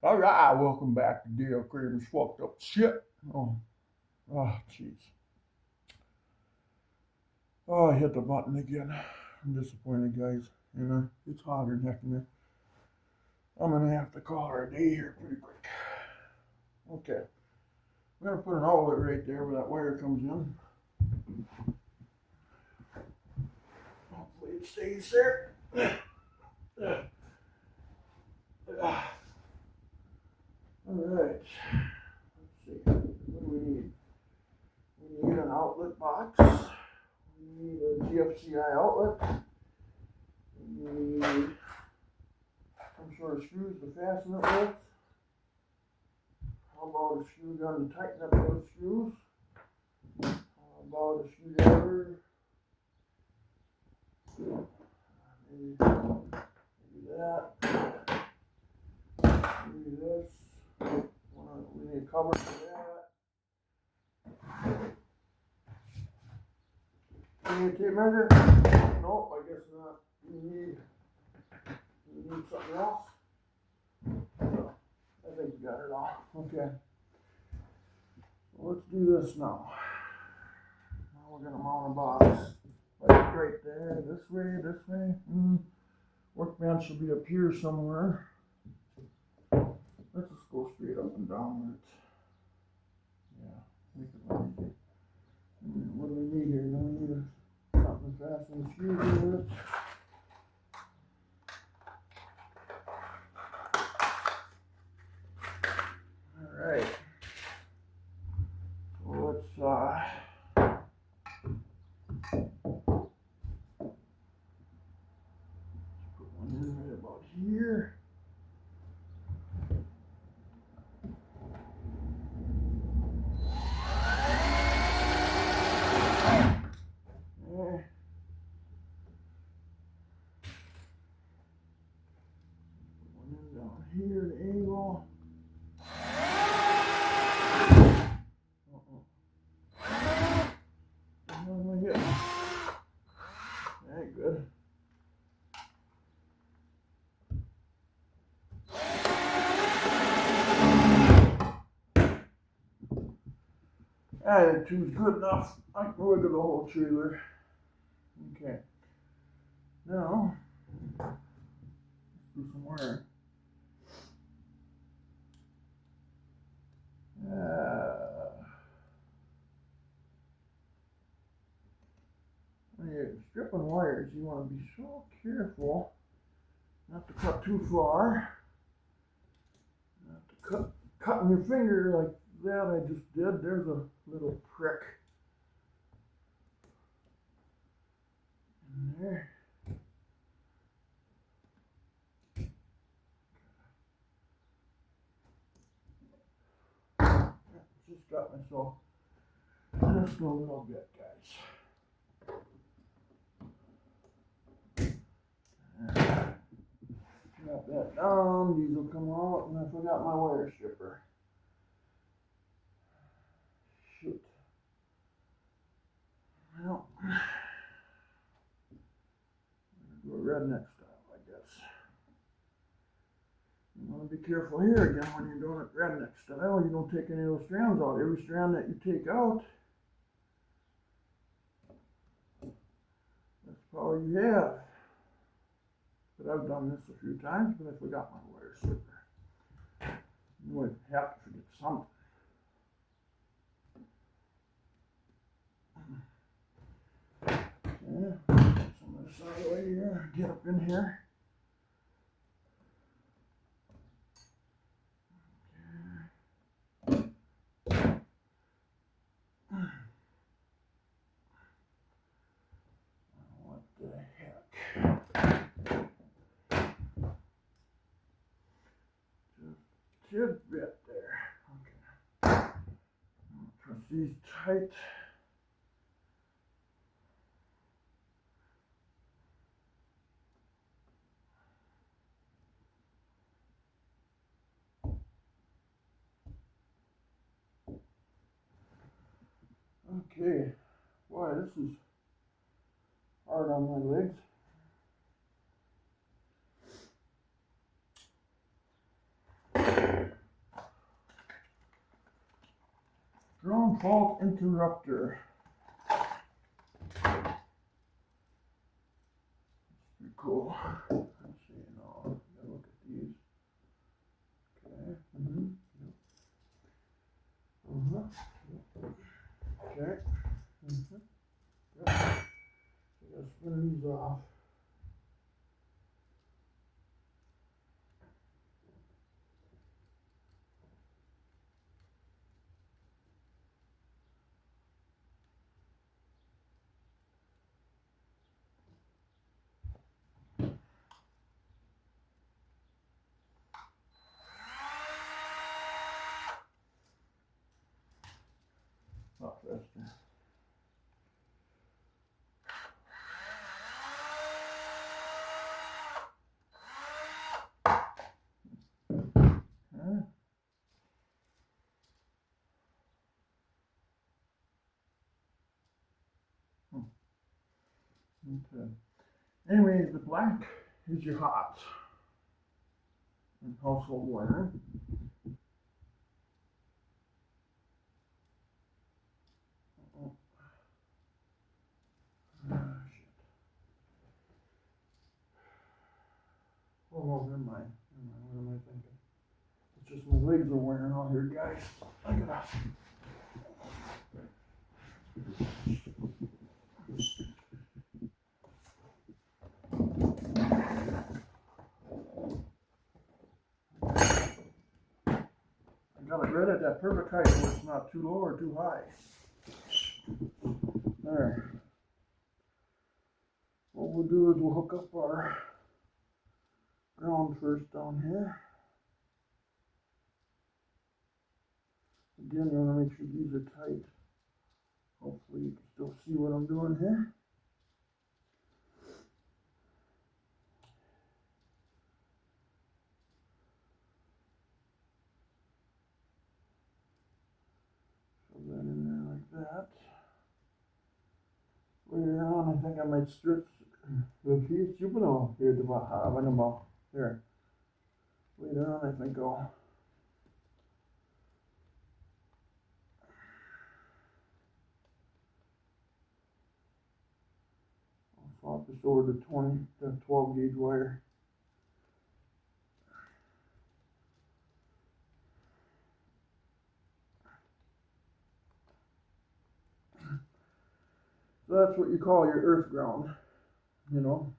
All right, welcome back to Dale Craven's Fucked Up Shit. Jeez. Oh, I hit the button again. I'm disappointed, guys. It's hotter than heck in there. I'm gonna have to call her a day here pretty quick. Okay. I'm gonna put an outlet right there where that wire comes in. Hopefully it stays there. Alright. Let's see. What do we need? We need an outlet box. We need a GFCI outlet. We need some sort of screws to fasten it with. How about a screw gun to tighten up those screws? How about a screwdriver? Maybe that. Maybe this. We need a cover for that. You need a tape measure? Nope, I guess not. You need something else? No, I think you got it all. Okay. Well, let's do this now. Now we're going to mount a box. Like right there, this way. Workbench will be up here somewhere. Let's just go straight up and down with it. Yeah, make it look easy. What do we need here? Do we need something to fasten the screws with? Alright. So let's put one in right about here. Here, the angle. How am I getting? That ain't good. That two's good enough. I can look at the whole trailer. Okay. Now, let's do some wiring. When you're stripping wires, you want to be so careful not to cut too far. Not to cutting your finger like that I just did. There's a little prick in there. Just got myself just a little bit, guys. Drop that down, these will come out, and I forgot my wire stripper. Shoot. Well, go redneck style, I guess. You want to be careful here again when you're doing it redneck style. You don't take any of those strands out. Every strand that you take out, that's all you have. But I've done this a few times, but I forgot my wire stripper. You would have to forget something. Yeah, some of this out of the way here. Get up in here. What the heck? Just tidbit there. Okay. Press these tight. Okay, boy, this is hard on my legs. fault interrupter. Pretty cool. Let's see, now, gotta look at these. Okay. Okay. Yep. So let's spin these off. Oh, faster. Huh? Okay. Anyways, the black is your hot and household wiring. Oh, shit. Oh, no, never mind. What am I thinking? It's just my legs are wearing out here, guys. I gotta. I got it right at that perfect height where it's not too low or too high. There. What we'll do is we'll hook up our ground first down here. Again, you want to make sure these are tight. Hopefully you can still see what I'm doing here. Shove that in there like that. Later on, I think I might strip the piece. You know, here the here. Later on, I think I'll swap this over to 12 gauge wire. So that's what you call your earth ground, you know.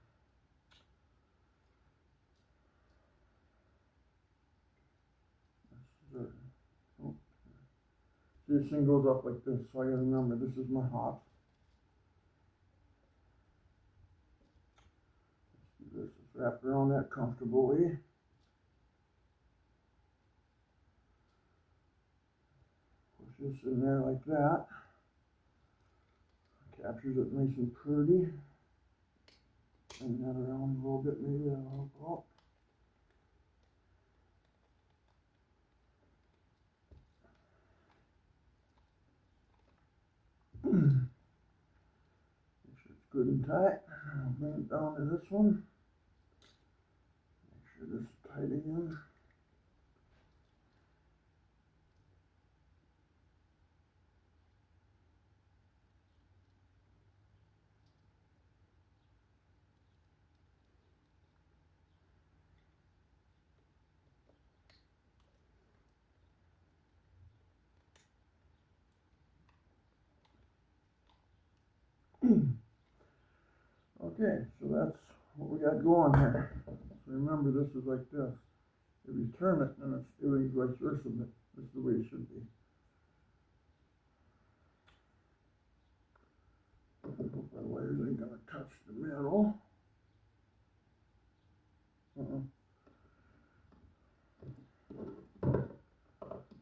This thing goes up like this, so I gotta remember this is my hot. Let's do this, let's wrap around that comfortably. Push this in there like that. Captures it nice and pretty. Bring that around a little bit, maybe that'll help out. Make sure it's good and tight. I'll bring it down to this one. Make sure this is tight again. Okay, so that's what we got going here. So remember, this is like this. If you turn it, then it's everything's vice versa. This is the way it should be. I hope my wires ain't gonna touch the metal.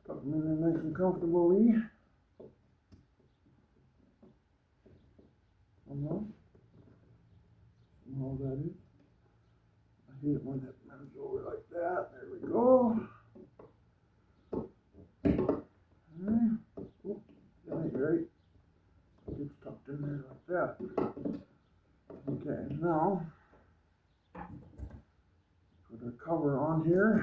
Tuck them in there nice and comfortably. Somehow that is. I hate it when it moves over like that. There we go. Alright. Oh, that ain't right. It gets tucked in there like that. Okay, now put a cover on here.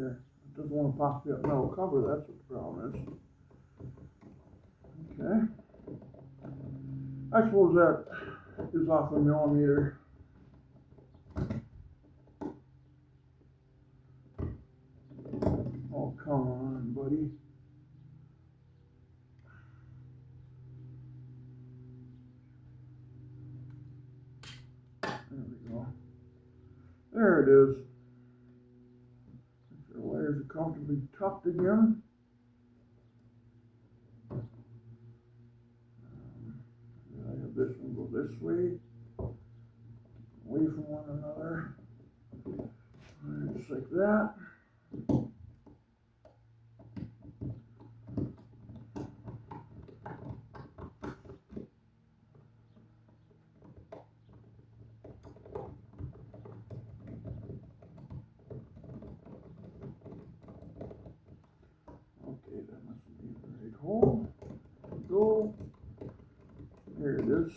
Okay, it doesn't want to pop that metal cover, that's what the problem is. Okay. I suppose that is off a millimeter. Oh, come on, buddy. There we go. There it is. The wires are comfortably tucked again. I have this one go this way, away from one another. Just like that. Okay, that must be the right hole. There we go. There it is.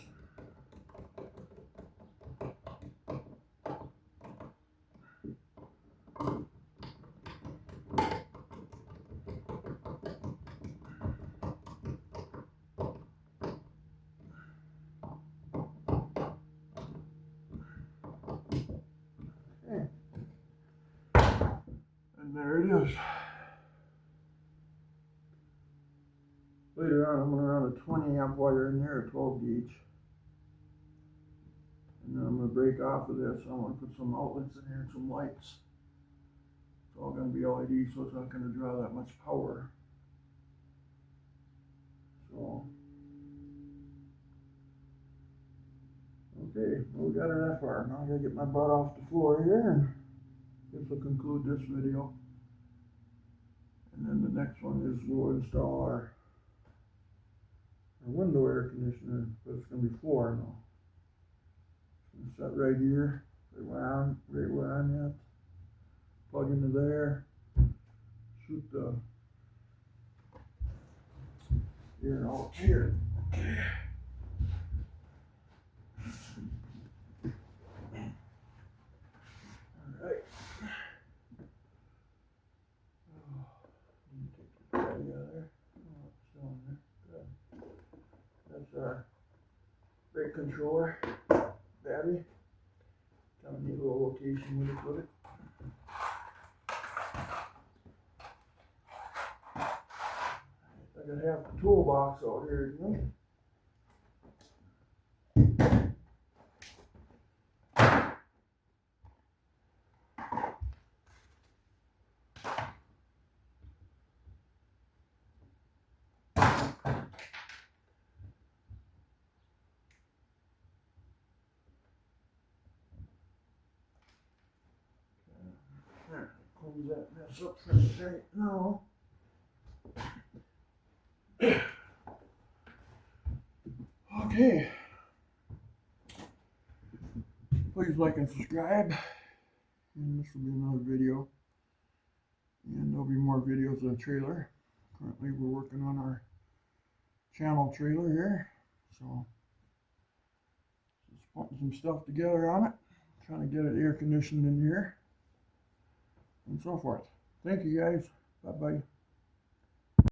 Okay. And there it is. Later on, I'm going to run a 20 amp wire in there, a 12 gauge. And then I'm going to break off of this. I'm going to put some outlets in here and some lights. It's all going to be LED, so it's not going to draw that much power. So, okay, well, we got her that far. Now I got to get my butt off the floor here, and this will conclude this video. And then the next one is we'll install our window air conditioner, but it's going to be floor now. It's set right here, right where I'm at. Plug into there, shoot the air out here. Okay. Alright. Take the battery out of there. Oh, it's still in there. Good. That's our brake controller battery. Kind of neat little location with it. I got half the toolbox out here, you know. There, close that mess up right now. Okay. Please like and subscribe. And this will be another video. And there'll be more videos of the trailer. Currently we're working on our channel trailer here. So just putting some stuff together on it. Trying to get it air conditioned in here. And so forth. Thank you guys. Bye bye.